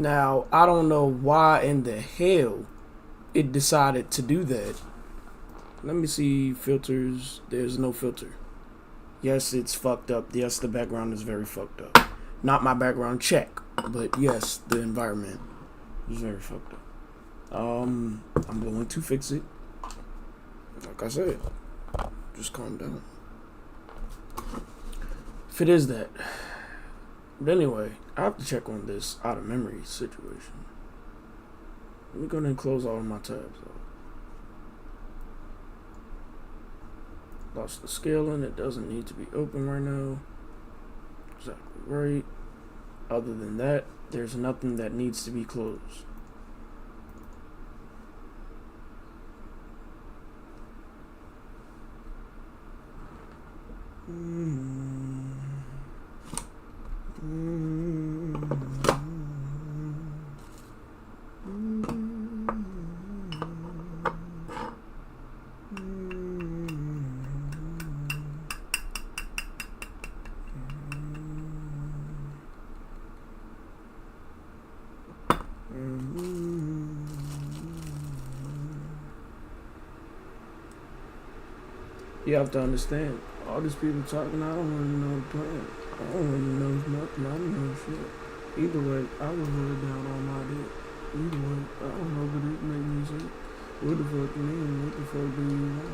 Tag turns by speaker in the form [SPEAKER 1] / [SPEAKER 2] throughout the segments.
[SPEAKER 1] Now, I don't know why in the hell it decided to do that. Let me see filters. There's no filter. Yes, it's fucked up. Yes, the background is very fucked up. Not my background check, but yes, the environment is very fucked up. I'm going to fix it. Like I said, just calm down. If it is that. But anyway, I have to check on this out of memory situation. Let me go ahead and close all of my tabs out. Lost the scaling. It doesn't need to be open right now. Exactly right. Other than that, there's nothing that needs to be closed. You have to understand, all these people talking, I don't really know the plan. I don't really know nothing. I don't know shit. Either way, I was really down on my dick. Either way, I don't know, but it made me say, what the fuck you mean? What the fuck do you want?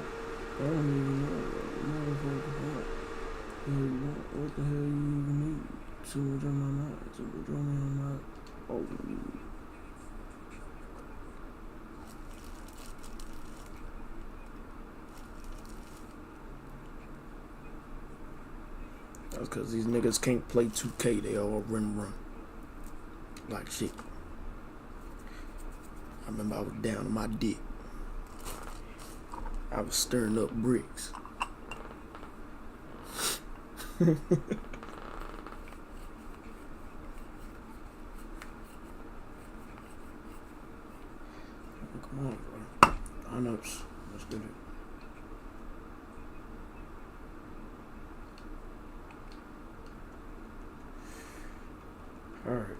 [SPEAKER 1] I don't even know. Motherfucker, fuck. What the hell you even need? Too much on my mind. Too much on my mind. Oh, that's because these niggas can't play 2K. They all run. Like shit. I remember I was down on my dick. I was stirring up bricks. Come on, bro. Ups. Let's get it. All right.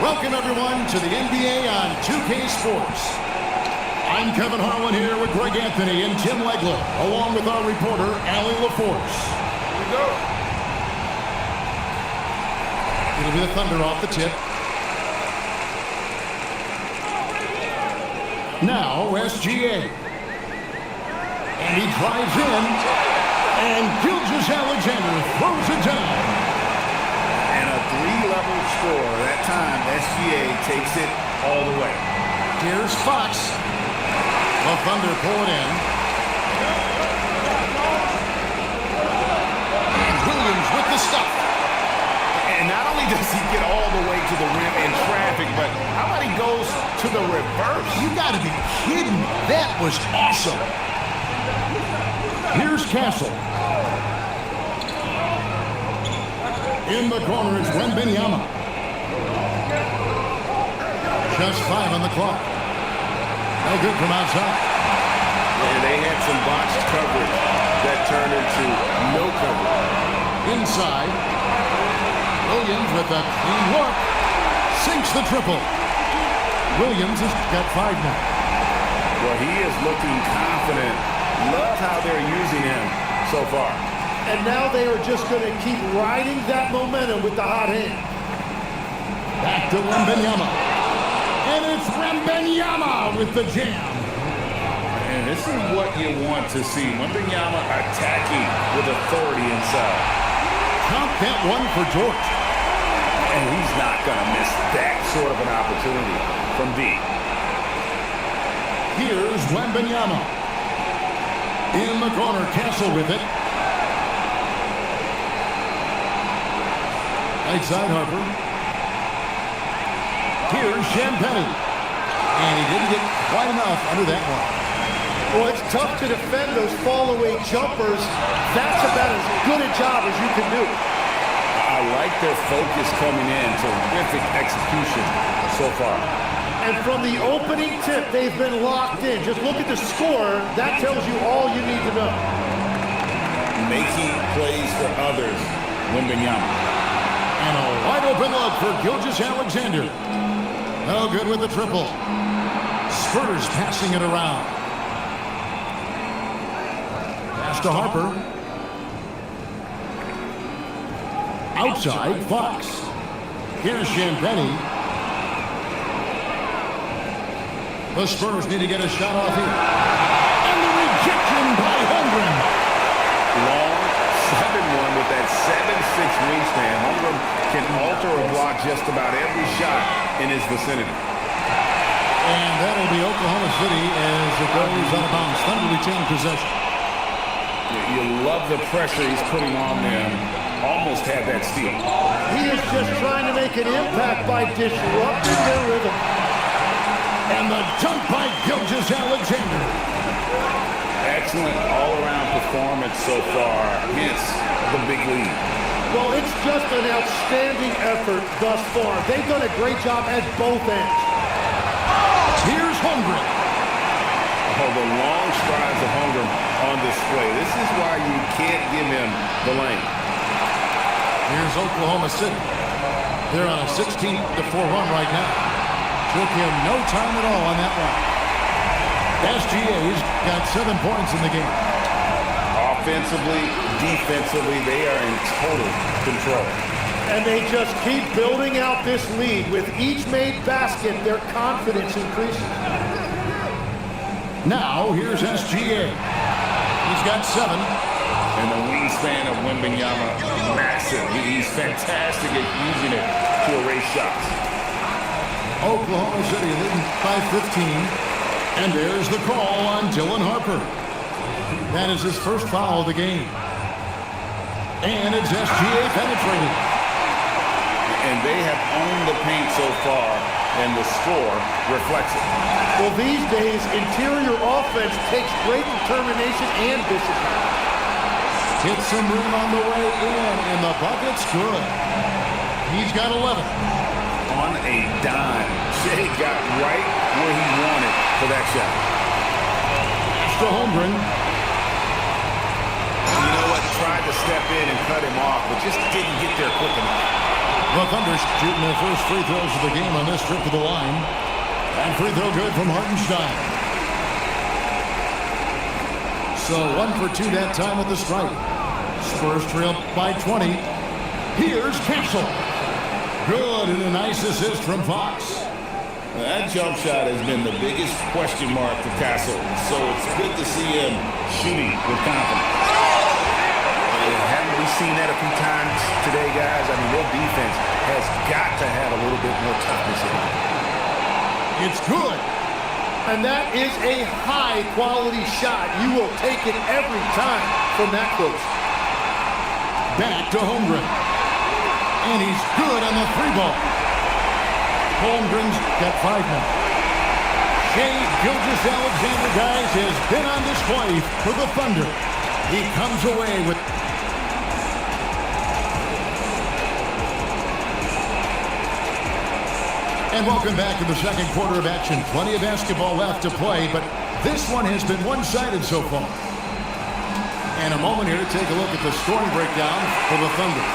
[SPEAKER 2] Welcome, everyone, to the NBA on 2K Sports. I'm Kevin Harlan here with Greg Anthony and Tim Legler, along with our reporter, Allie LaForce. Here we go. It'll be the Thunder off the tip. Now, SGA. And he drives in, and Gilgeous-Alexander throws it down.
[SPEAKER 3] And a three-level score. That time, SGA takes it all the way.
[SPEAKER 2] Here's Fox. The Thunder pull it in. And Williams with the stuff.
[SPEAKER 3] And not only does he get all the way to the rim in traffic, but how about he goes to the reverse?
[SPEAKER 2] You got to be kidding me. That was awesome. Here's Castle. In the corner, it's Wembanyama. Just 5 on the clock. No good from outside.
[SPEAKER 3] And they had some boxed coverage that turned into no coverage.
[SPEAKER 2] Inside. Williams with a clean look. Sinks the triple. Williams has got 5 now.
[SPEAKER 3] Well, he is looking confident. Love how they're using him so far.
[SPEAKER 2] And now they are just going to keep riding that momentum with the hot hand. Back to Wembanyama. And it's Wembanyama with the jam.
[SPEAKER 3] And this is what you want to see. Wembanyama attacking with authority inside.
[SPEAKER 2] Count that one for George.
[SPEAKER 3] And he's not going to miss that sort of an opportunity from D.
[SPEAKER 2] Here's Wembanyama. In the corner, Castle with it. Right side, Harper. Here's Champagny. And he didn't get quite enough under that one.
[SPEAKER 4] Well, it's tough to defend those fall-away jumpers. That's about as good a job as you can do.
[SPEAKER 3] I like their focus coming in. Terrific execution so far.
[SPEAKER 4] And from the opening tip, they've been locked in. Just look at the score. That tells you all you need to know.
[SPEAKER 3] Making plays for others, Wembanyama.
[SPEAKER 2] And a wide open look for Gilgeous-Alexander. No good with the triple. Spurs passing it around. Pass to Harper. Outside, Fox. Here's Champagny. The Spurs need to get a shot off here. And the rejection by Holmgren.
[SPEAKER 3] Long 7-1 with that 7'6" wingspan. Holmgren can alter or block just about every shot in his vicinity.
[SPEAKER 2] And that'll be Oklahoma City as it goes out of bounds. Thunder retain possession.
[SPEAKER 3] You love the pressure he's putting on them. Almost had that steal.
[SPEAKER 4] He is just trying to make an impact by disrupting their rhythm.
[SPEAKER 2] And the dunk by Gilgeous-Alexander.
[SPEAKER 3] Excellent all-around performance so far. Hence the big lead.
[SPEAKER 4] Well, it's just an outstanding effort thus far. They've done a great job at both ends.
[SPEAKER 2] Here's Holmgren.
[SPEAKER 3] Oh, the long strides of Holmgren on display. This is why you can't give him the lane.
[SPEAKER 2] Here's Oklahoma City. They're on a 16-4 run right now. Took him no time at all on that one. SGA's got 7 points in the game.
[SPEAKER 3] Offensively, defensively, they are in total control.
[SPEAKER 4] And they just keep building out this lead. With each made basket, their confidence increases.
[SPEAKER 2] Now, here's SGA. He's got 7.
[SPEAKER 3] And the wingspan of Wembanyama, massive. He's fantastic at using it to erase shots.
[SPEAKER 2] Oklahoma City leading by 15. And there's the call on Dylan Harper. That is his first foul of the game. And it's SGA penetrating.
[SPEAKER 3] And they have owned the paint so far, and the score reflects it.
[SPEAKER 4] Well, these days, interior offense takes great determination and discipline.
[SPEAKER 2] Hit some room on the way in, and the bucket's good. He's got 11.
[SPEAKER 3] On a dime. Shea got right where he wanted for that shot.
[SPEAKER 2] To Holmgren.
[SPEAKER 3] You know what? Tried to step in and cut him off, but just didn't get there quick enough.
[SPEAKER 2] The Thunder shooting their first free throws of the game on this trip to the line. And free throw good from Hartenstein. So 1 for 2 that time at the stripe. Spurs trail by 20. Here's Castle. Good, and a nice assist from Fox.
[SPEAKER 3] That jump shot has been the biggest question mark for Castle, so it's good to see him shooting with confidence. Haven't we seen that a few times today, guys? I mean, their defense has got to have a little bit more toughness in it.
[SPEAKER 2] It's good.
[SPEAKER 4] And that is a high-quality shot. You will take it every time from that close.
[SPEAKER 2] Back to Holmgren. And he's good on the 3-ball. Holmgren's got 5 now. Shea Gilgeous-Alexander, guys, has been on display for the Thunder. He comes away with... And welcome back to the second quarter of action. Plenty of basketball left to play, but this one has been one-sided so far. And a moment here to take a look at the scoring breakdown for the Thunder.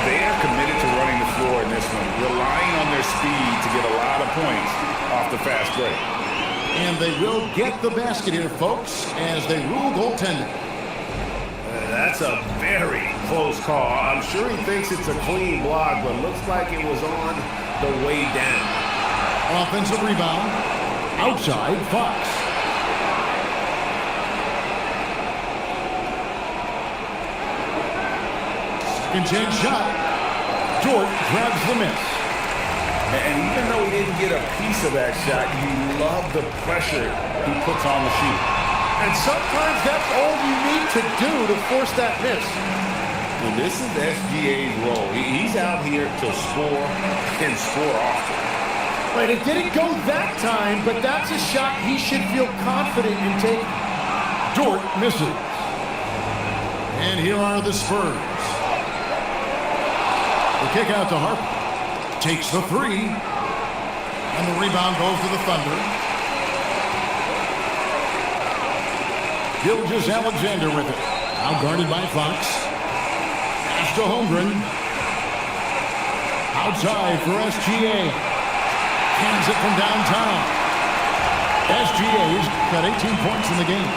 [SPEAKER 3] They are committed to running the floor in this one, relying on their speed to get a lot of points off the fast break.
[SPEAKER 2] And they will get the basket here, folks, as they rule goaltending.
[SPEAKER 4] That's
[SPEAKER 3] That's a very close call. I'm sure he thinks it's a clean block, but looks like it was on the way down.
[SPEAKER 2] Offensive rebound. Outside Fox. Second chance shot. Dort grabs the miss.
[SPEAKER 3] And even though he didn't get a piece of that shot, you love the pressure he puts on the shooter.
[SPEAKER 4] And sometimes that's all you need to do to force that miss.
[SPEAKER 3] Well, this is SGA's role. He's out here to score and score often.
[SPEAKER 4] Right, it didn't go that time, but that's a shot he should feel confident in taking.
[SPEAKER 2] Dort misses. And here are the Spurs. The kick out to Harper. Takes the three. And the rebound goes to the Thunder. Gilgeous-Alexander with it. Now guarded by Fox. Pass to Holmgren. Outside for SGA. Hands it from downtown. SGA's got 18 points in the game.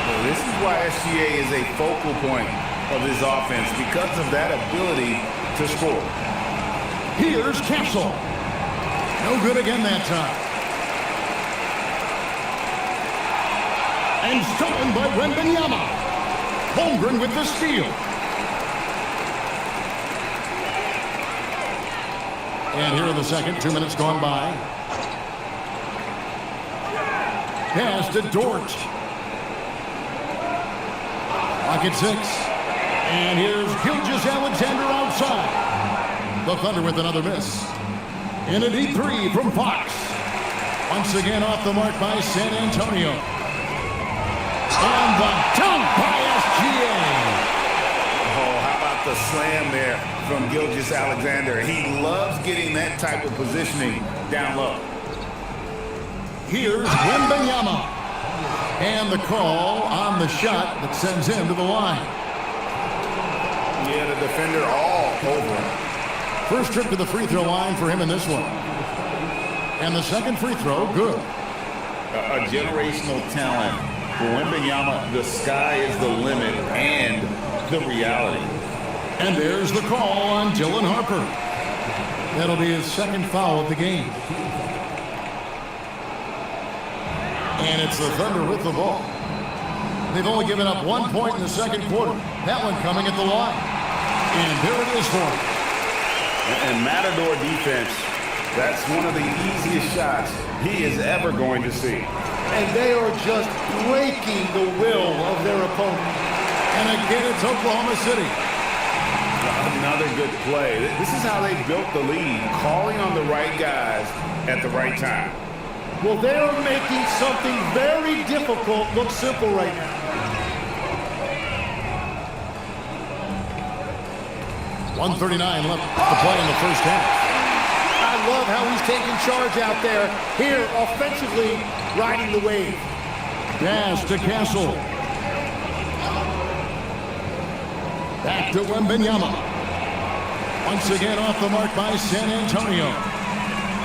[SPEAKER 3] Well, this is why SGA is a focal point of this offense, because of that ability to score.
[SPEAKER 2] Here's Castle. No good again that time. And stolen by Wembanyama. Holmgren with the steal. And here in the second, 2 minutes gone by. Pass to Dort. Clock at 6. And here's Gilgeous-Alexander outside. The Thunder with another miss. In a deep three from Fox. Once again off the mark by San Antonio. And the dunk by SGA.
[SPEAKER 3] Oh, how about the slam there from Gilgeous-Alexander? He loves getting that type of positioning down low.
[SPEAKER 2] Here's Wembanyama. And the call on the shot that sends him to the line.
[SPEAKER 3] Yeah, the defender all over him.
[SPEAKER 2] First trip to the free throw line for him in this one. And the second free throw, good.
[SPEAKER 3] A generational talent. For Wembanyama, the sky is the limit and the reality.
[SPEAKER 2] And there's the call on Dylan Harper. That'll be his second foul of the game. And it's the Thunder with the ball. They've only given up 1 point in the second quarter. That one coming at the line. And there it is for him.
[SPEAKER 3] And Matador defense, that's one of the easiest shots he is ever going to see.
[SPEAKER 4] And they are just breaking the will of their opponent.
[SPEAKER 2] And again, it's Oklahoma City.
[SPEAKER 3] Another good play. This is how they built the lead, calling on the right guys at the right time.
[SPEAKER 4] Well, they are making something very difficult look simple right now.
[SPEAKER 2] 1:39 left to play in the first half.
[SPEAKER 4] I love how he's taking charge out there. Here, offensively, riding the wave.
[SPEAKER 2] Pass to Castle. Back to Wembanyama. Once again off the mark by San Antonio.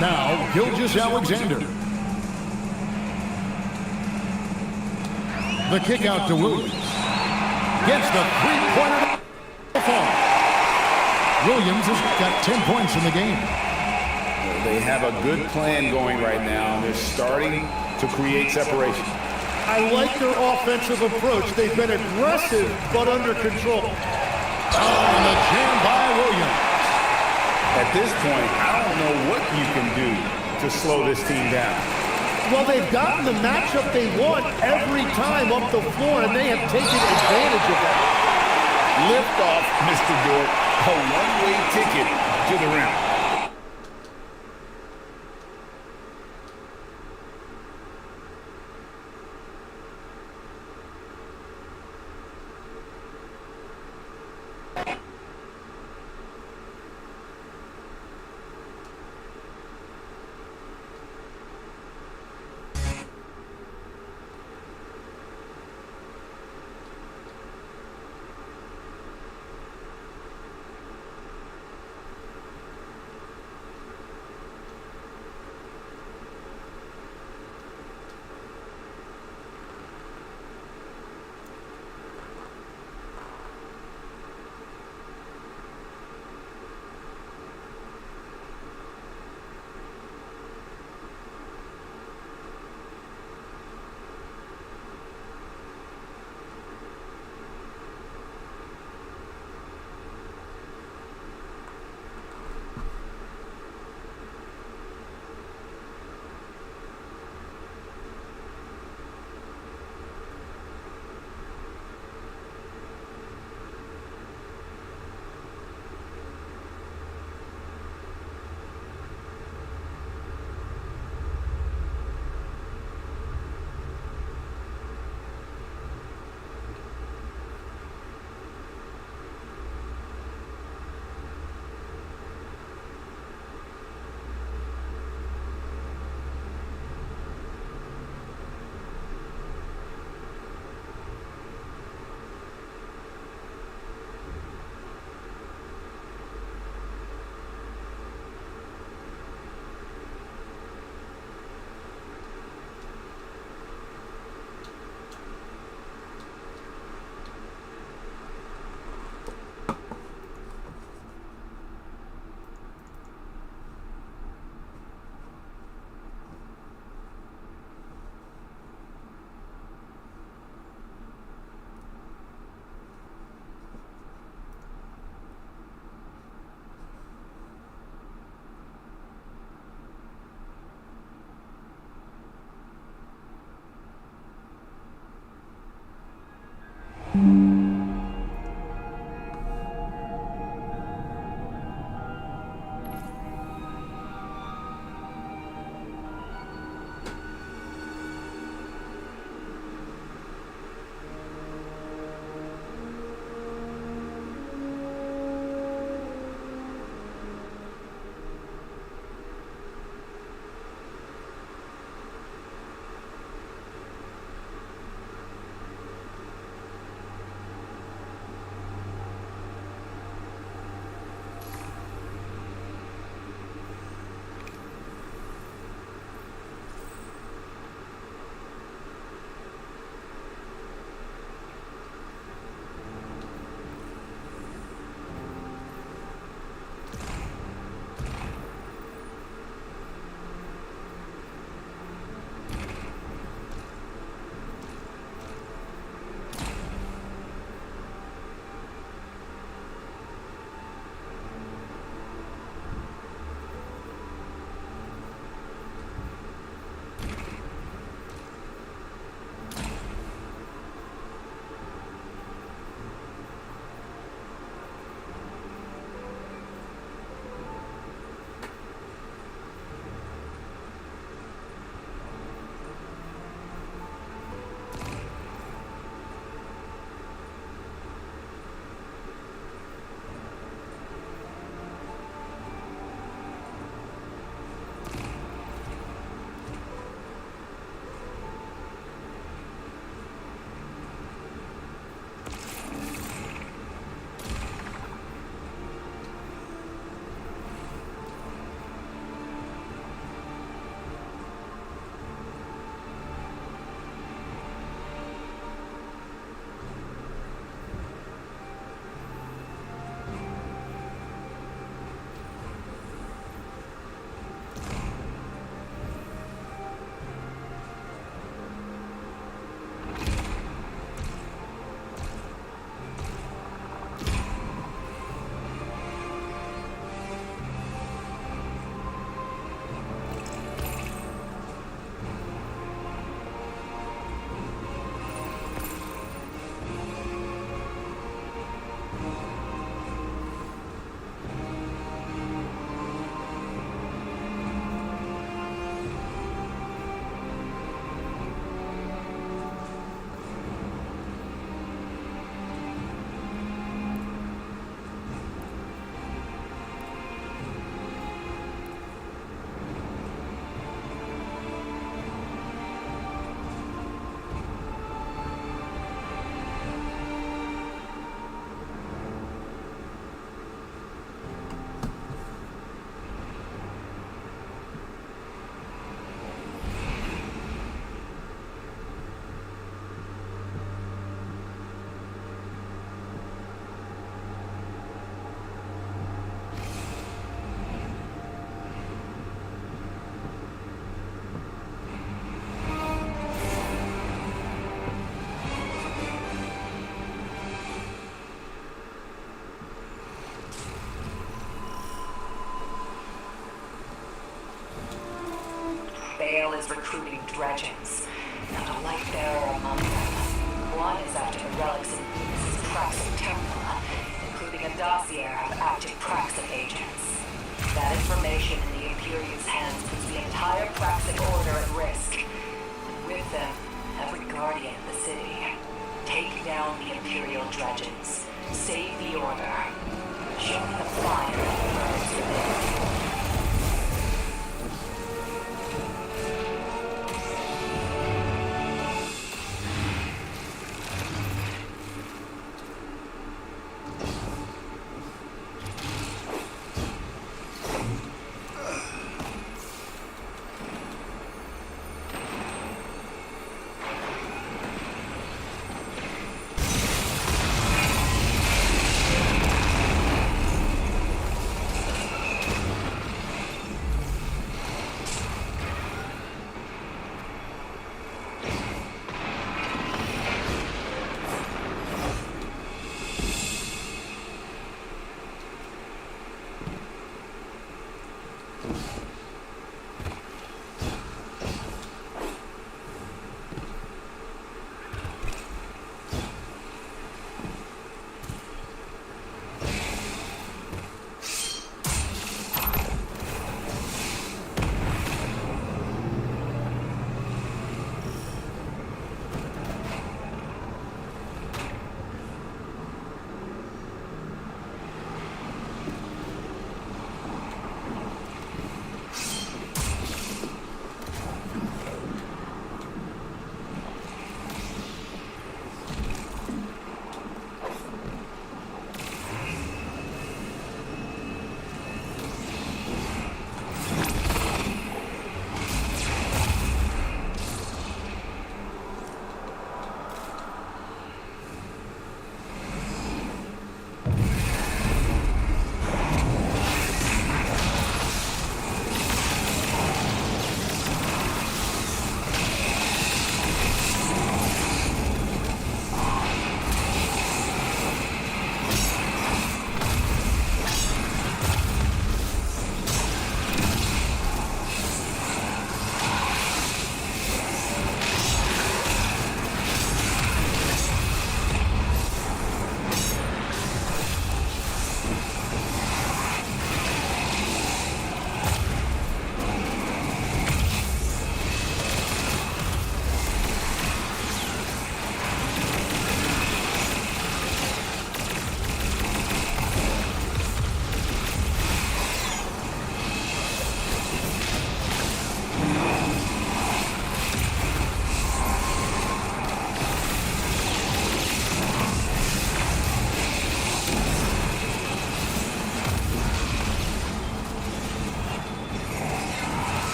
[SPEAKER 2] Now, Gilgeous-Alexander. The kick out to Williams. Gets the three-pointer. Williams has got 10 points in the game.
[SPEAKER 3] They have a good plan going right now, and they're starting to create separation.
[SPEAKER 4] I like their offensive approach. They've been aggressive, but under control.
[SPEAKER 2] Oh, and the jam by Williams.
[SPEAKER 3] At this point, I don't know what you can do to slow this team down.
[SPEAKER 4] Well, they've gotten the matchup they want every time up the floor, and they have taken advantage of that.
[SPEAKER 3] Lift off, Mr. Dort. A one-way ticket to the rim.
[SPEAKER 5] Imperial is recruiting dredgens, and a light bearer among them. One is after the relics in Venus's Praxic temple, including a dossier of active Praxic agents. That information in the Imperial's hands puts the entire Praxic Order at risk. And with them, every guardian of the city. Take down the Imperial dredgens. Save the Order. Show me the fire that burns within.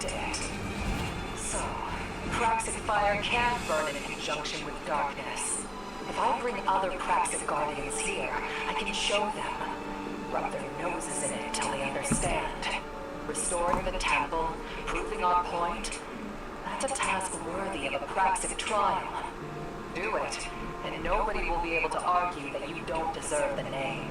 [SPEAKER 5] rejected it. So, Praxic fire can burn in conjunction with darkness. If I bring other Praxic Guardians here, I can show them. Rub their noses in it till they understand. Restoring the temple, proving our point, that's a task worthy of a Praxic trial. Do it, and nobody will be able to argue that you don't deserve the name.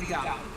[SPEAKER 6] Target down.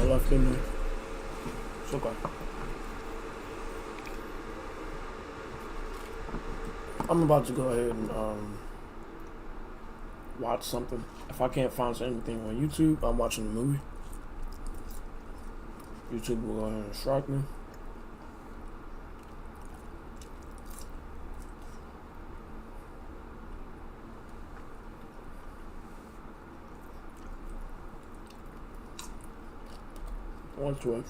[SPEAKER 1] left in there. It's okay. I'm about to go ahead and watch something. If I can't find anything on YouTube, I'm watching a movie. YouTube will go ahead and strike me. One 12.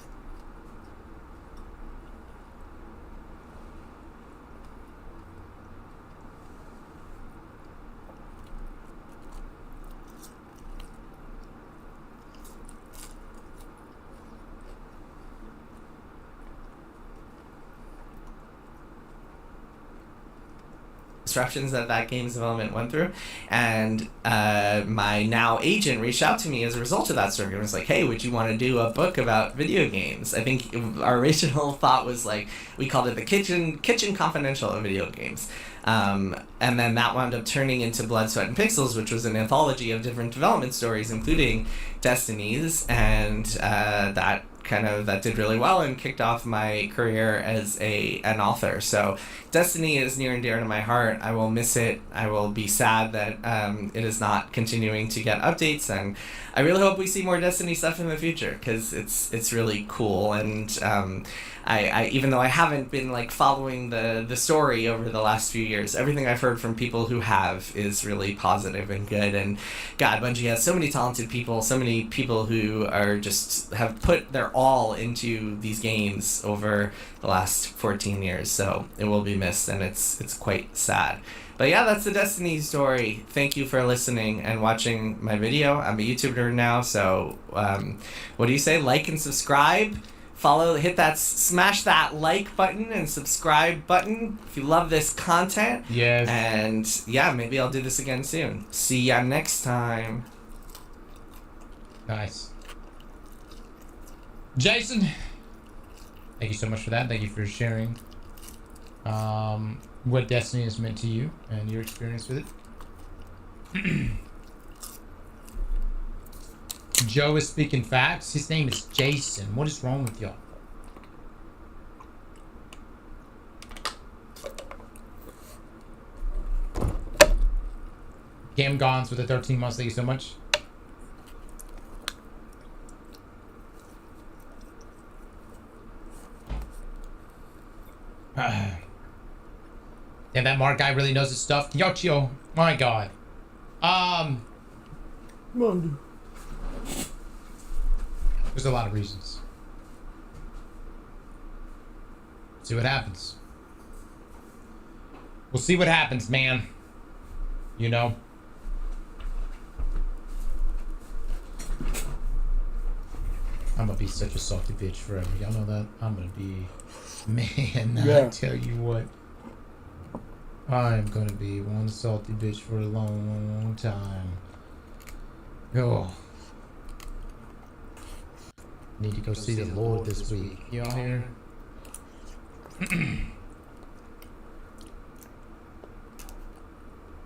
[SPEAKER 6] disruptions that game's development went through, and my now agent reached out to me as a result of that story and was like, hey, would you want to do a book about video games? I think our original thought was like, we called it the kitchen confidential of video games, and then that wound up turning into Blood, Sweat, and Pixels, which was an anthology of different development stories, including Destiny's, and that did really well and kicked off my career as an author. So Destiny is near and dear to my heart. I will miss it. I will be sad that it is not continuing to get updates, and I really hope we see more Destiny stuff in the future, because it's really cool. And I even though I haven't been like following the story over the last few years, everything I've heard from people who have is really positive and good. And God, Bungie has so many talented people, so many people who are just have put their all into these games over the last 14 years. So it will be missed, and it's quite sad. But yeah, that's the Destiny story. Thank you for listening and watching my video. I'm a YouTuber now, so what do you say? Like and subscribe. Follow, smash that like button and subscribe button if you love this content.
[SPEAKER 7] Yes.
[SPEAKER 6] And yeah, maybe I'll do this again soon. See ya next time.
[SPEAKER 7] Nice. Jason, thank you so much for that. Thank you for sharing what Destiny has meant to you and your experience with it. Joe is speaking facts. His name is Jason. What is wrong with y'all? Cam Gons with the 13 months. Thank you so much. Damn, that Mark guy really knows his stuff. Yochio, my God.
[SPEAKER 1] Come on, dude.
[SPEAKER 7] There's a lot of reasons. See what happens. We'll see what happens, man. You know. I'm gonna be such a salty bitch forever. Y'all know that? I'm gonna be... Man,
[SPEAKER 1] yeah.
[SPEAKER 7] I tell you what. I'm gonna be one salty bitch for a long, long time. Oh. Need to go see the Lord this week. Y'all here?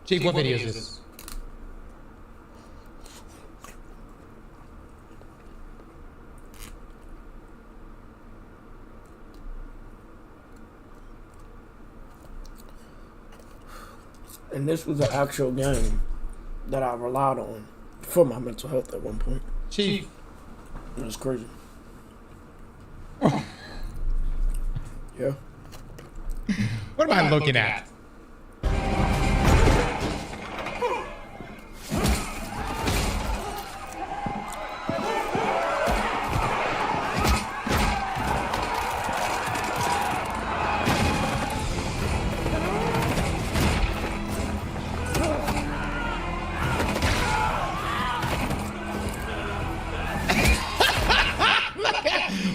[SPEAKER 7] Chief, what video is this?
[SPEAKER 1] And this was an actual game that I relied on for my mental health at one point.
[SPEAKER 7] Chief.
[SPEAKER 1] It was crazy. Yeah.
[SPEAKER 7] What am I looking at?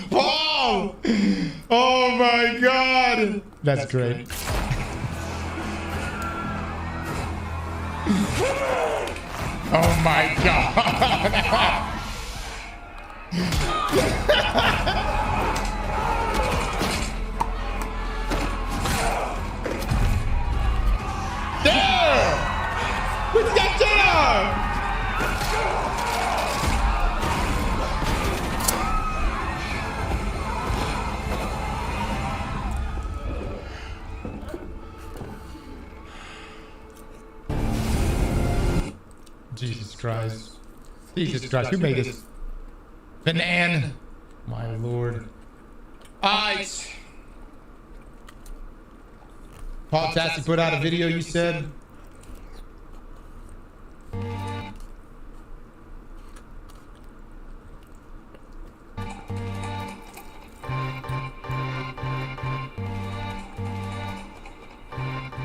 [SPEAKER 7] Paul! Oh my God! That's great. Oh my God! There! We got dinner! Christ. Jesus Christ. Who made this? Banan. My lord. Alright. Paul Tassi put out a video, you said?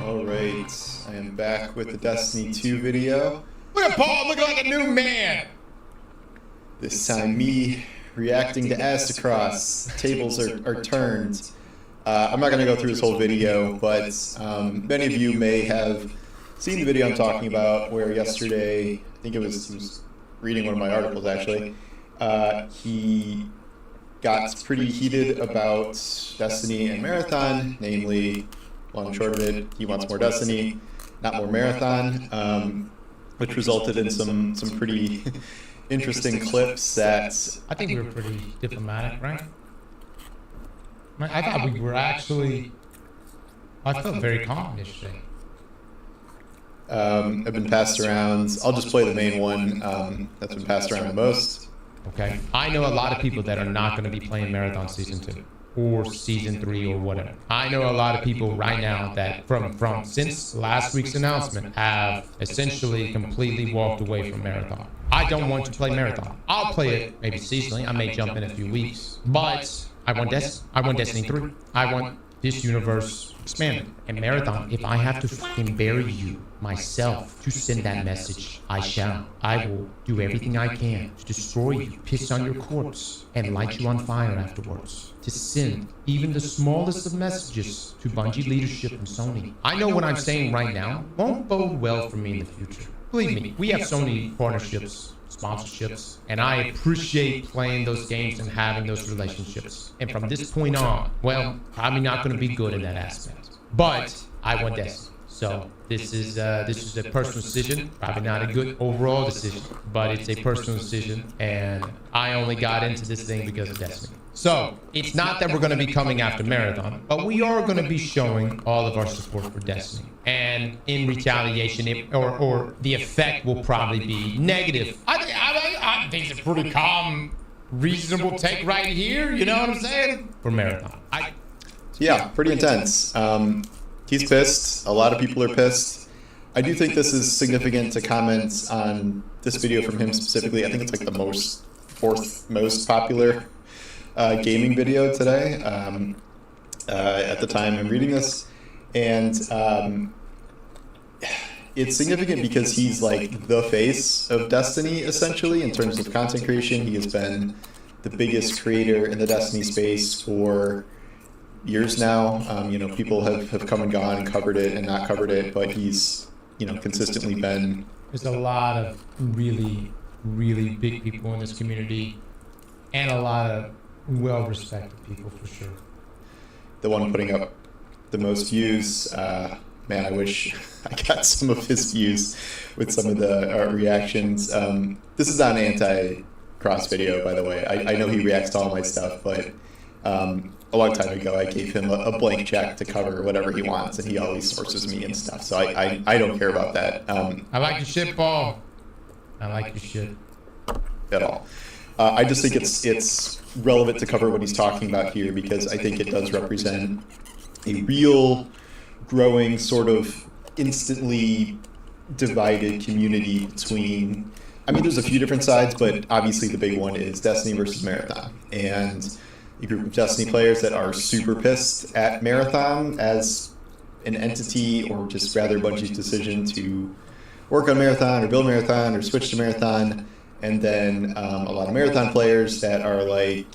[SPEAKER 8] Alright, I am back with the Destiny 2 video.
[SPEAKER 7] Look at Paul looking like a new man!
[SPEAKER 8] This time me reacting to Aztecross. Tables are turned. I'm not going to go through this whole video, but many of you may have seen the video I'm talking about where yesterday, I think he was reading one of my articles actually, he got pretty heated about Destiny and Marathon, namely, long and short of it, he wants more Destiny, not more Marathon, which resulted in some pretty interesting clips that...
[SPEAKER 7] I think we were pretty diplomatic, right? I thought we were actually... I felt very calm yesterday.
[SPEAKER 8] have been passed around. I'll just play the main one that's been passed around the most.
[SPEAKER 7] Okay. I know a lot of people that are not going to be playing Marathon Season 2 or Season 3 or whatever. I know a lot of people right now that from since last week's announcement have essentially completely walked away from Marathon. I don't want to play Marathon. I'll play it maybe seasonally. I may jump in a few weeks. But I want Destiny 3. I want this universe expanded. And Marathon, if I have to fucking bury you myself to send that message, I shall. I will do everything I can to destroy you, piss on your corpse, and light you on fire afterwards. To send even the smallest of messages to Bungie leadership and Sony. I know what I'm saying right now won't bode well for me in the future. Believe me, we have Sony partnerships, sponsorships, and I appreciate playing those games and having those relationships. And from this point on, well, probably not going to be good in that aspect. But I want Destiny. So this is a personal decision. Probably not a good overall decision, but it's a personal decision. And I only got into this thing because of Destiny. So it's not that we're going to be coming after Marathon, but we are going to be showing all of our support for Destiny. And in retaliation, or the effect will probably be negative. I think it's a pretty calm, reasonable take right here. You know what I'm saying? For Marathon.
[SPEAKER 8] Yeah, pretty intense. He's pissed. A lot of people are pissed. I do think this is significant to comment on this video from him specifically. I think it's like the fourth most popular gaming video today at the time I'm reading this. And it's significant because he's like the face of Destiny, essentially, in terms of content creation. He has been the biggest creator in the Destiny space for years now. You know, people have come and gone and covered it and not covered it, but he's, you know, consistently been...
[SPEAKER 7] There's a lot of really, really big people in this community and a lot of well-respected people for sure.
[SPEAKER 8] The one putting up the most views, man, I wish I got some of his views with some of the reactions. This is not an anti-cross video, by the way. I know he reacts to all my stuff, but a long time ago I gave him a blank check to cover whatever he wants, and he always sources me and stuff, so I don't care about that.
[SPEAKER 7] I like your shit, Paul. I like your shit.
[SPEAKER 8] At all. I just think it's relevant to cover what he's talking about here, because I think it does represent a real growing sort of instantly divided community between, I mean, there's a few different sides, but obviously the big one is Destiny versus Marathon. And a group of Destiny players that are super pissed at Marathon as an entity, or just rather Bungie's decision to work on Marathon or build Marathon or switch to Marathon. And then a lot of Marathon players that are like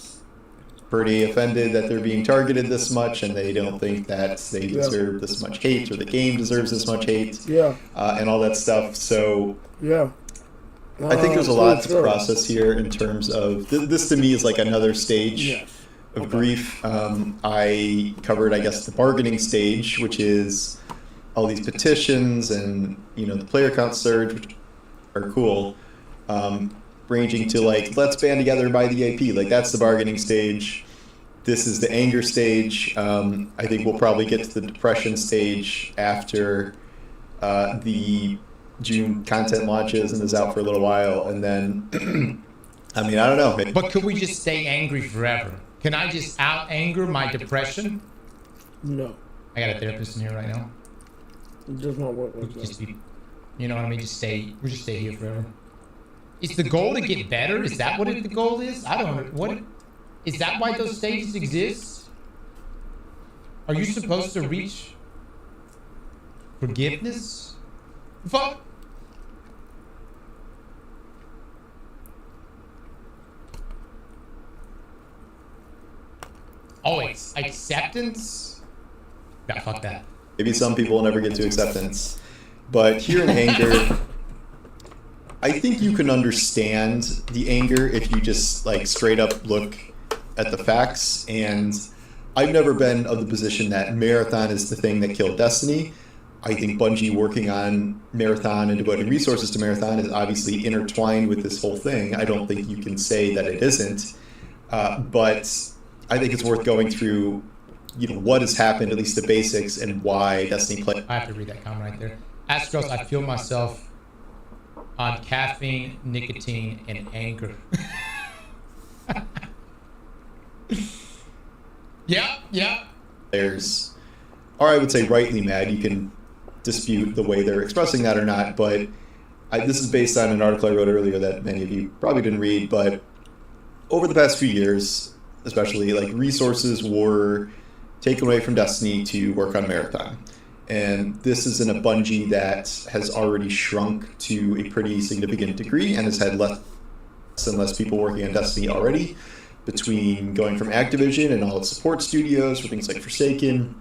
[SPEAKER 8] pretty offended that they're being targeted this much, and they don't think that they deserve this much hate, or the game deserves this much hate, and all that stuff. So I think there's a lot to process here in terms of this. To me is like another stage of grief. I covered, I guess, the bargaining stage, which is all these petitions and, you know, the player count surge, which are cool, ranging to like, let's band together and buy the AP. Like, that's the bargaining stage. This is the anger stage. I think we'll probably get to the depression stage after the June content launches and is out for a little while, and then I mean, I don't know. Maybe.
[SPEAKER 7] But could we just stay angry forever? Can I just out anger my depression?
[SPEAKER 1] No.
[SPEAKER 7] I got a therapist in here right now.
[SPEAKER 1] It does not work like that.
[SPEAKER 7] Just be, you know what I mean? We'll just stay here forever. Is the goal to get better? Is that what the goal is? I don't know. What is that? Why those stages exist? Are you supposed to reach forgiveness? Fuck. Oh, it's acceptance? Yeah, fuck that.
[SPEAKER 8] Maybe some people will never get to acceptance. But here in anger, I think you can understand the anger if you just like straight up look at the facts. And I've never been of the position that Marathon is the thing that killed Destiny. I think Bungie working on Marathon and devoting resources to Marathon is obviously intertwined with this whole thing. I don't think you can say that it isn't. But I think it's worth going through, what has happened, at least the basics, and why Destiny play.
[SPEAKER 7] I have to read that comment right there. Astros, I feel myself on caffeine, nicotine, and anger. Yeah.
[SPEAKER 8] Players are, I would say, rightly mad. You can dispute the way they're expressing that or not, but this is based on an article I wrote earlier that many of you probably didn't read, but over the past few years, especially, like, resources were taken away from Destiny to work on Marathon. And this is in a Bungie that has already shrunk to a pretty significant degree and has had less and less people working on Destiny already, between going from Activision and all its support studios for things like Forsaken,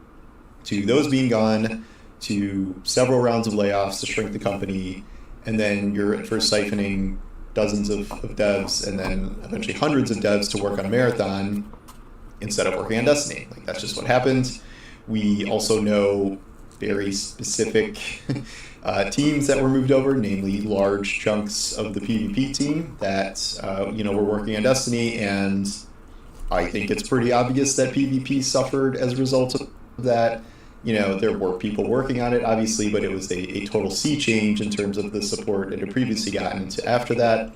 [SPEAKER 8] to those being gone, to several rounds of layoffs to shrink the company, and then you're at first siphoning dozens of devs and then eventually hundreds of devs to work on Marathon instead of working on Destiny. Like, that's just what happened. We also know very specific teams that were moved over, namely large chunks of the PvP team that were working on Destiny, and I think it's pretty obvious that PvP suffered as a result of that. There were people working on it, obviously, but it was a total sea change in terms of the support it had previously gotten to after that.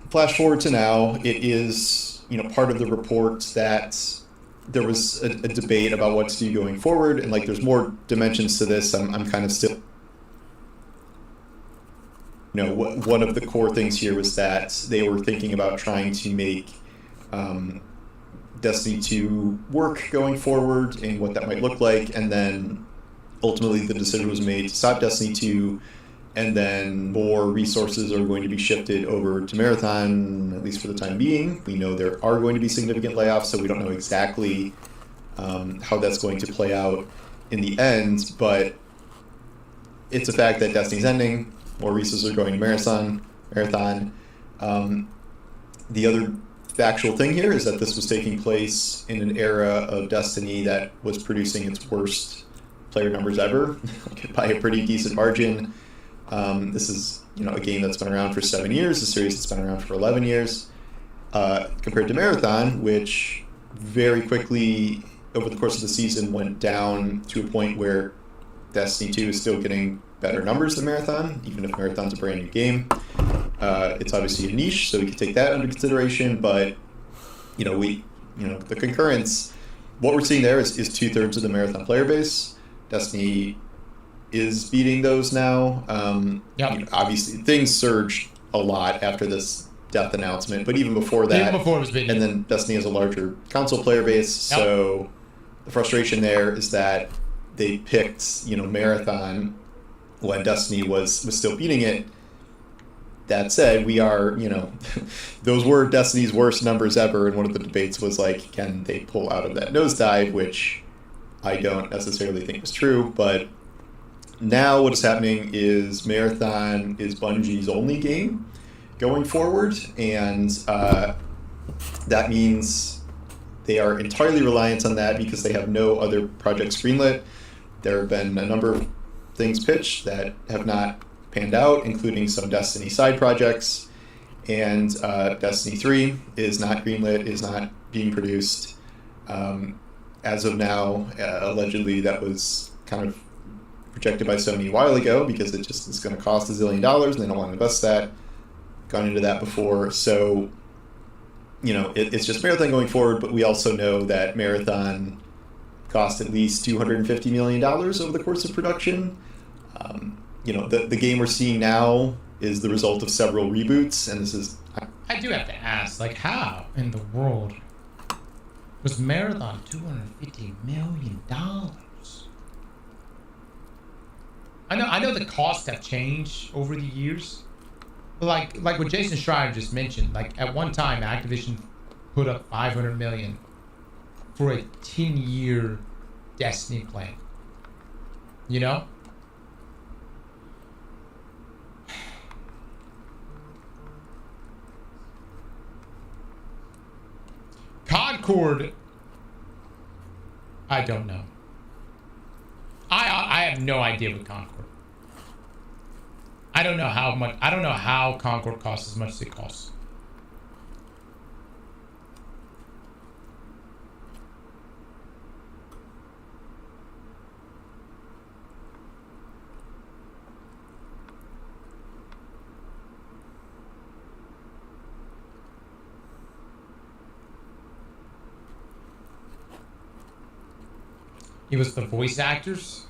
[SPEAKER 8] Flash forward to now, it is, part of the report that there was a debate about what to do going forward, and like there's more dimensions to this. I'm kind of still, one of the core things here was that they were thinking about trying to make Destiny 2 work going forward and what that might look like, and then ultimately the decision was made to stop Destiny 2, and then more resources are going to be shifted over to Marathon, at least for the time being. We know there are going to be significant layoffs, so we don't know exactly how that's going to play out in the end, but it's a fact that Destiny's ending, more resources are going to Marathon. The other factual thing here is that this was taking place in an era of Destiny that was producing its worst player numbers ever by a pretty decent margin. This is, a game that's been around for 7 years, a series that's been around for 11 years, compared to Marathon, which very quickly over the course of the season went down to a point where Destiny 2 is still getting better numbers than Marathon, even if Marathon's a brand new game. It's obviously a niche, so we can take that under consideration, but the concurrence, what we're seeing there is 2/3 of the Marathon player base. Destiny is beating those now. Obviously things surged a lot after this death announcement, but even before that,
[SPEAKER 7] it was big.
[SPEAKER 8] And then Destiny has a larger console player base, so the frustration there is that they picked Marathon when Destiny was still beating it. That said, we are, those were Destiny's worst numbers ever, and one of the debates was like, can they pull out of that nosedive, which I don't necessarily think was true, but now what is happening is Marathon is Bungie's only game going forward, and that means they are entirely reliant on that because they have no other projects greenlit. There have been a number of things pitched that have not panned out, including some Destiny side projects, and Destiny 3 is not greenlit, is not being produced. As of now, allegedly that was kind of projected by Sony a while ago because it just is going to cost $1 zillion and they don't want to invest that. Gone into that before. So, you know, it's just Marathon going forward, but we also know that Marathon cost at least $250 million over the course of production. You know, the game we're seeing now is the result of several reboots, and this is...
[SPEAKER 7] I do have to ask, like, how in the world was Marathon $250 million? I know the costs have changed over the years, but like what Jason Schreier just mentioned, like at one time Activision put up $500 million for a 10-year Destiny plan. You know? Concord, I don't know. I have no idea what Concord. I don't know how much. I don't know how Concord costs as much as it costs. It was the voice actors.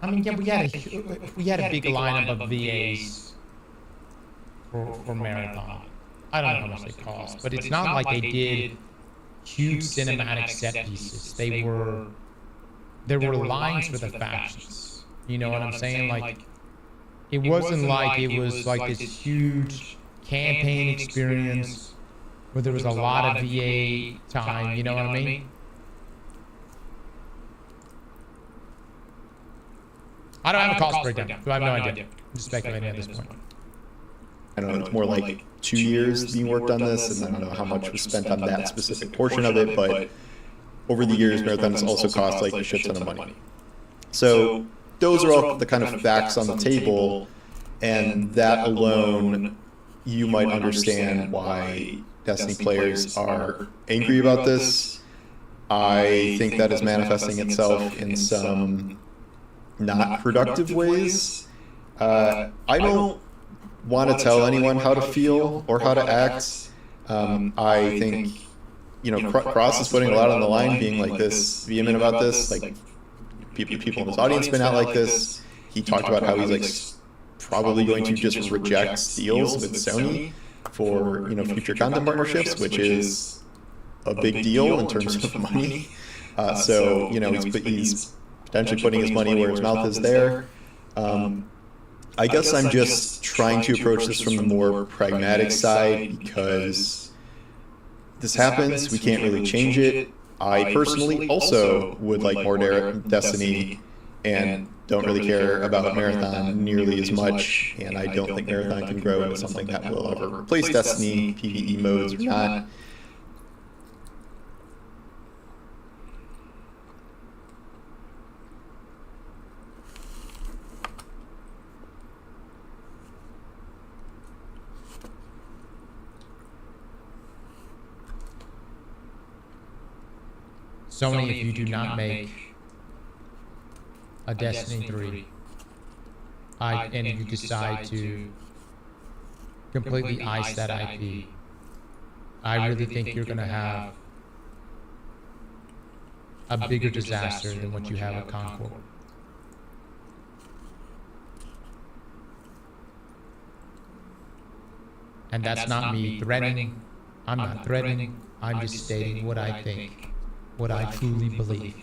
[SPEAKER 7] I mean, yeah, we had a big lineup of VAs for Marathon. I don't know how much they cost, but it's not like they did huge cinematic set pieces. There were lines for the factions. You know what I'm saying? Like, it wasn't like it was like this huge campaign experience where there was a lot of VA time. You know what I mean? I don't have a cost breakdown, so I have no idea. I'm just speculating at this point.
[SPEAKER 8] I don't know, it's more like 2 years being worked on this, and I don't know how much was spent on that specific portion of it, but over the years, Marathon has also cost like a shit ton of money. So those are all the kind of facts on the table, and that alone, you might understand why Destiny players are angry about this. I think that is manifesting itself in some not productive ways. I don't want to tell anyone how to feel or how to act. I think, you know, Cross is putting a lot on the line, being like this vehement about this. Like, people in his audience been out like this. He talked about how he's like probably going to just reject deals with Sony for, you know, future content partnerships, which is a big deal in terms of money. So, you know, he's potentially putting his money where his mouth is there. I guess I'm just trying to approach this from the more pragmatic side, because this happens, we can't really change it. I personally also would like more Destiny and don't really care about Marathon nearly as much, and I don't think Marathon can grow into something that will ever replace Destiny, PvE modes or not.
[SPEAKER 7] Sony, if you do not make a Destiny 3, and you decide to completely ice that IP, I really think you're going to have a bigger disaster than what you have at Concord. And that's not me threatening. I'm not threatening. I'm just stating what I think. What I truly believe.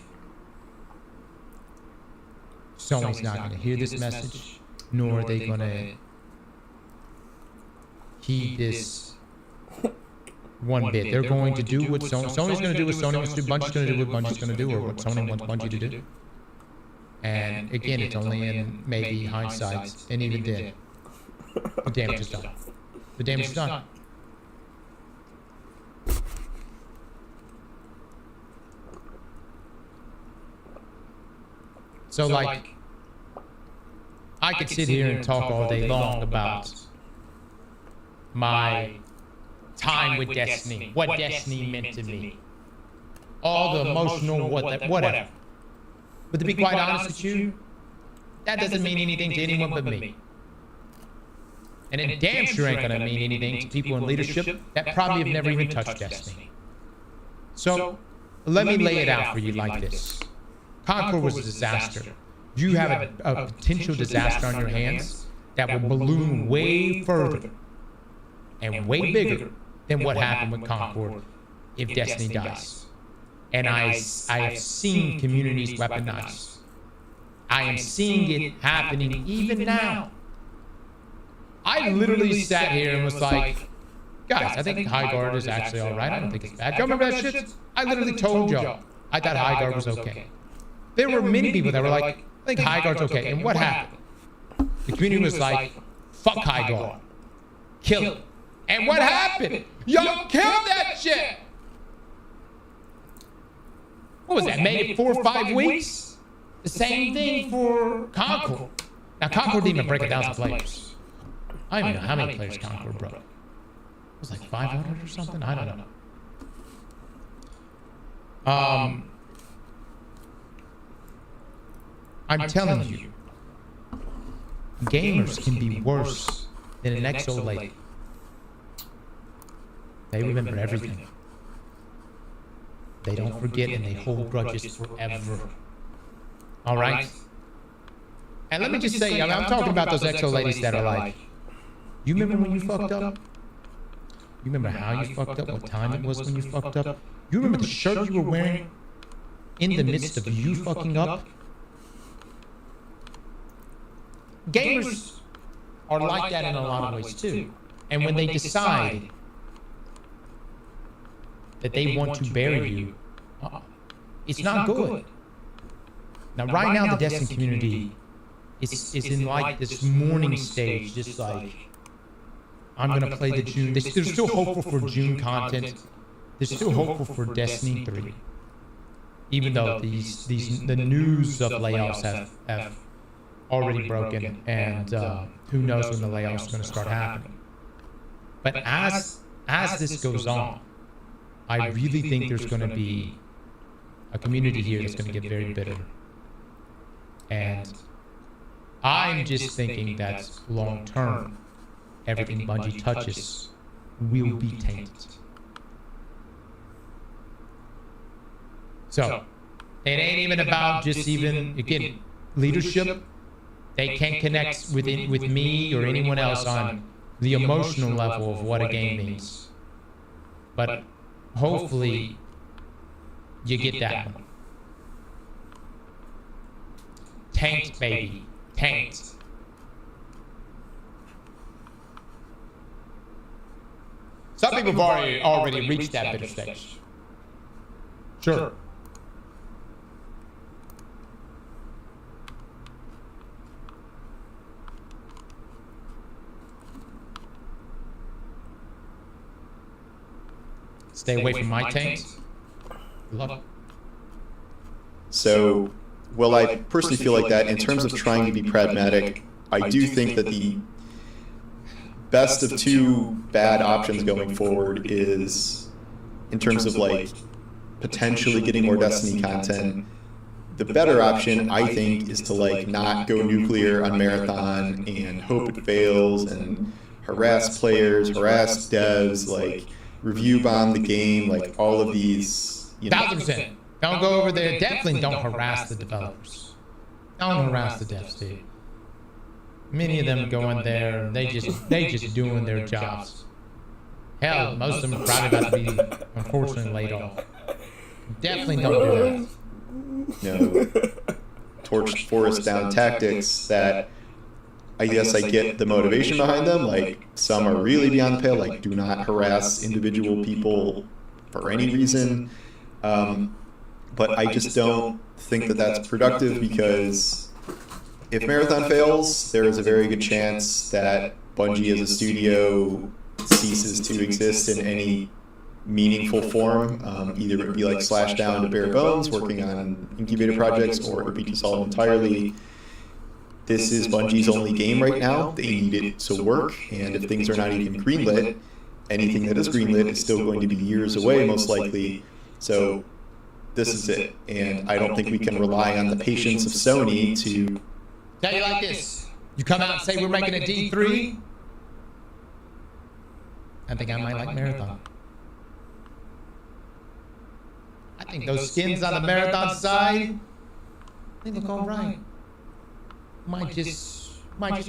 [SPEAKER 7] Sony's not going to hear this message, nor are they going to heed this one bit. They're going to do what Sony's going to do what Sony wants to do, Bungie's going to do what Bungie's going to do, or what Sony wants Bungie to do. And again, it's only in maybe hindsight, and even then, the damage is done. The damage is done. So, like, I could sit here and talk all day long about my time with Destiny, what Destiny meant to me, all the emotional, whatever. But to be quite honest with you, that doesn't mean anything to anyone but me. And it damn sure ain't gonna mean anything to people in leadership that probably have never even touched Destiny. So, let me lay it out for you like this. Concord was a disaster. You have a potential disaster on your hands that will balloon way further and way bigger than what happened with Concord if Destiny dies. And I have seen communities weaponized. I am seeing it happening even now. I literally sat here and was like, guys, I think High Guard is actually all right. I don't think it's bad. Y'all remember that shit? I literally told y'all I thought High Guard was okay. There were many people that were like, I think High Guard's okay. And what happened? The community was like, fuck High Guard. Kill it. And what happened? Y'all killed that shit. What was that? Made it 4 or 5 weeks? The same thing for Concord. Now, Concord didn't even break 1,000 players. I don't even know how many players Concord broke. It was like 500 or something? I don't know. I'm telling you, gamers can be worse than an XO lady. They remember everything. They don't forget and they hold grudges forever. All right? And let me just say, I'm talking about those XO ladies that are like, you remember when you fucked up? You remember how you fucked up? What time it was when you fucked up? You remember the shirt you were wearing in the midst of you fucking up? Gamers are like that in a lot of ways too. And when they decide that they want to bury you, it's not good. Now, right now, the Destiny community is in like this mourning stage, just like, I'm gonna play the June. They're still hopeful for June content. They're still hopeful for Destiny 3, even though the news of layoffs have already broken, and who knows when the layoffs are gonna start happening. But as this goes on, I really think there's gonna be a community here that's gonna get very bitter, and I'm just thinking that long term, everything Bungie touches will be tainted. So, it ain't even about just even, again, leadership. They can't connect with me or anyone else on the emotional level of what a game means. But hopefully, you get that one. Tanked, baby. Tanked. Some people have already reached that bitter stage. Sure. Stay away from my tanks. Good luck.
[SPEAKER 8] So, well, I personally feel like that in terms of trying to be pragmatic. I do think that the best of two bad options going forward is, in terms of like potentially getting more Destiny content, the better option I think is to like not go nuclear on Marathon and hope it fails and harass players, harass devs, like review bomb the game, like all of these, you know.
[SPEAKER 7] 1000%. Don't go over there. Definitely don't harass the developers. Don't harass the devs, dude. Many of them go in there and they just doing their jobs. Hell, most of them are probably about to be unfortunately laid off. Definitely don't do that.
[SPEAKER 8] You know, torch forest down tactics that I guess I get the motivation behind them. Like, some are really beyond the pale, like do not harass individual people for any reason. But I just don't think that that's productive, because if Marathon fails, there is a very good chance that Bungie as a studio ceases to exist in any meaningful form. Either it would be like slash down to bare bones, working on incubator projects, or it would be dissolved entirely. This is Bungie's only game right now. They need it to work, and if things are not even greenlit, anything that is greenlit is still going to be years away, most likely. So this is it. And I don't think we can rely on the patience of Sony to
[SPEAKER 7] Tell you like this. You come out and say we're making a D3. I think I might like Marathon. I think those skins on the Marathon side, they look all right. Might just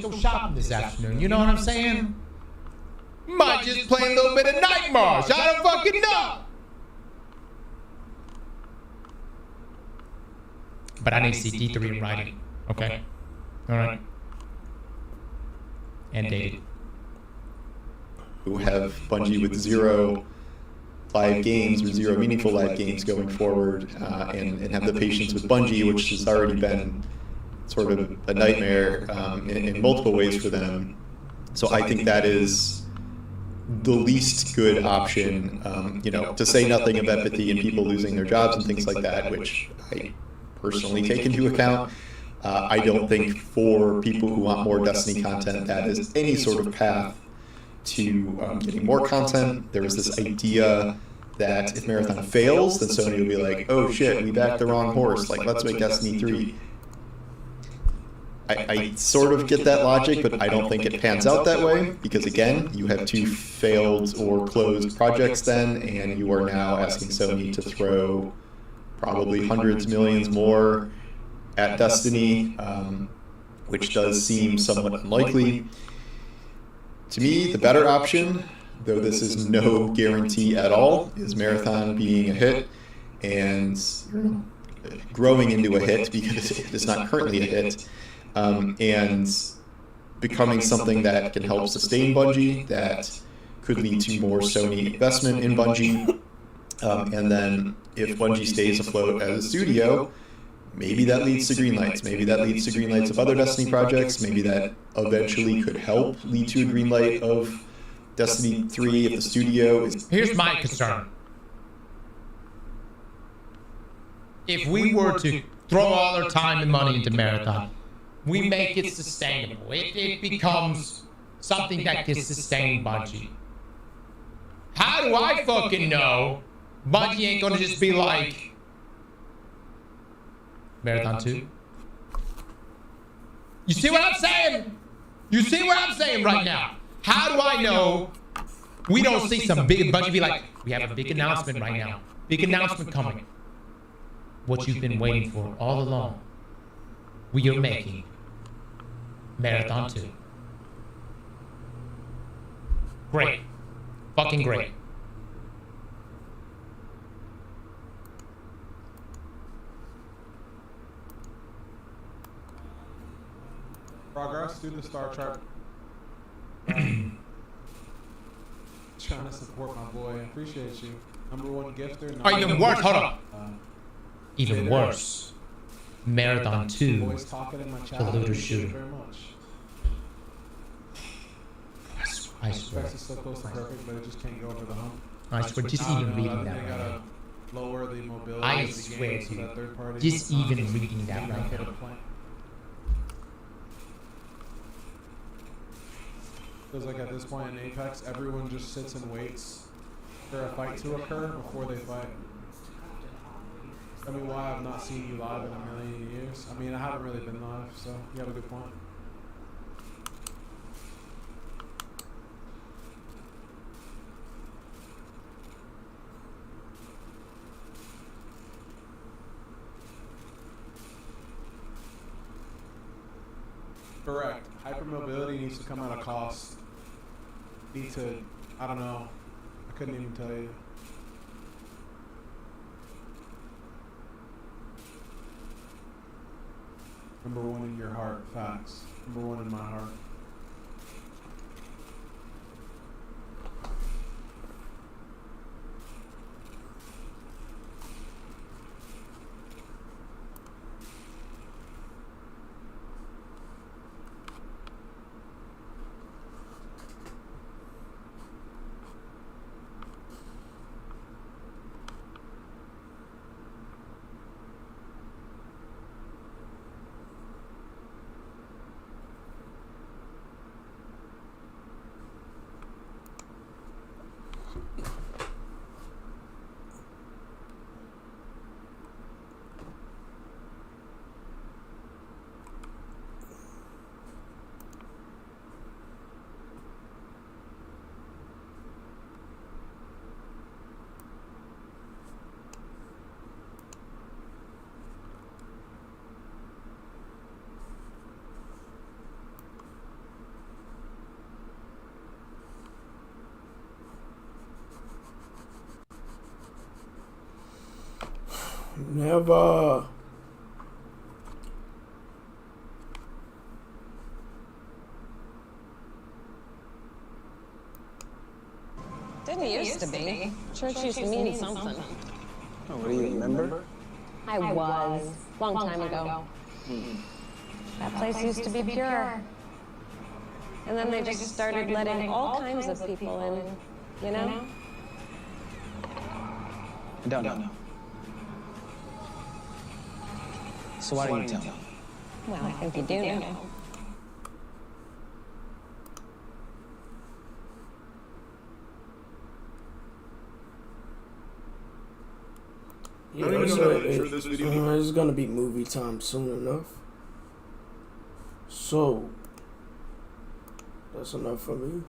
[SPEAKER 7] go shopping this afternoon. You know what I'm saying? Might just play a little bit of Nightmares. I don't fucking know. But I need to see D3 in writing. Okay. All right. And dated.
[SPEAKER 8] who have Bungie with 0 live games or 0 meaningful live games going forward, and have the patience with Bungie, which has already been sort of a nightmare in multiple ways for them. So I think that is the least good option, to say nothing of empathy and people losing their jobs and things like that, which I personally take into account. I don't think for people who want more Destiny content, that is any sort of path to getting more content. There was this idea that if Marathon fails, then Sony will be like, oh shit, we backed the wrong horse, like let's make Destiny 3. I sort of get that logic, but I don't think it pans out that way, because again, you have 2 failed or closed projects then, and you are now asking Sony to throw probably hundreds, millions more at Destiny, which does seem somewhat unlikely. To me, the better option, though this is no guarantee at all, is Marathon being a hit and growing into a hit, because it is not currently a hit, and becoming something that can help sustain Bungie, that could lead to more Sony investment in Bungie. And then if Bungie stays afloat as a studio, maybe that leads to green lights. Maybe that leads to green lights of other Destiny projects. Maybe that eventually could help lead to a green light of Destiny 3 if the studio is...
[SPEAKER 7] Here's my concern. If we were to throw all our time and money into Marathon, we make it sustainable. It becomes something that can sustain Bungie. How do I fucking know Bungie ain't gonna just be like, Marathon 2? You see what I'm saying? You see what I'm saying right now? How do I know we don't see some big Bungie be like, we have a big announcement right now. Big announcement coming. What you've been waiting for all along. We are making Marathon 2. Great. Fucking great.
[SPEAKER 9] Progress through the Star Trek. Trying to support my boy. Appreciate you. #1 gifter.
[SPEAKER 7] Oh, even worse. Hold on. Even worse. Marathon 2.
[SPEAKER 9] Boys talking in my chat.
[SPEAKER 7] The looter
[SPEAKER 9] Thank you
[SPEAKER 7] shooter.
[SPEAKER 9] very much.
[SPEAKER 7] I swear.
[SPEAKER 9] Specs is so close to perfect, but it just can't go over the hump.
[SPEAKER 7] I swear, just even reading that
[SPEAKER 9] They
[SPEAKER 7] right
[SPEAKER 9] gotta
[SPEAKER 7] now.
[SPEAKER 9] lower the mobility
[SPEAKER 7] I
[SPEAKER 9] of the
[SPEAKER 7] swear
[SPEAKER 9] game
[SPEAKER 7] to
[SPEAKER 9] so
[SPEAKER 7] you,
[SPEAKER 9] that third party
[SPEAKER 7] just even reading that
[SPEAKER 9] can't
[SPEAKER 7] right
[SPEAKER 9] hit
[SPEAKER 7] now.
[SPEAKER 9] a point. Feels like at this point in Apex, everyone just sits and waits for a fight to occur before they fight. I mean, why I've not seen you live in a million years. I mean, I haven't really been live, so you have a good point. Correct. Hypermobility needs to come at a cost. Need to, I don't know. I couldn't even tell you. #1 in your heart, facts. #1 in my heart.
[SPEAKER 1] We have
[SPEAKER 10] Didn't used to be. Church used to mean something.
[SPEAKER 11] Oh, what do you remember?
[SPEAKER 10] I was. Long time ago. That place used to be pure. And then they just started letting all kinds of people in, you know?
[SPEAKER 11] I don't know. So why don't you tell me?
[SPEAKER 10] Well, I think you do know.
[SPEAKER 1] Yeah,
[SPEAKER 9] I don't even
[SPEAKER 1] so
[SPEAKER 9] know how to intro this video.
[SPEAKER 1] it's gonna be movie time soon enough. So that's enough for me.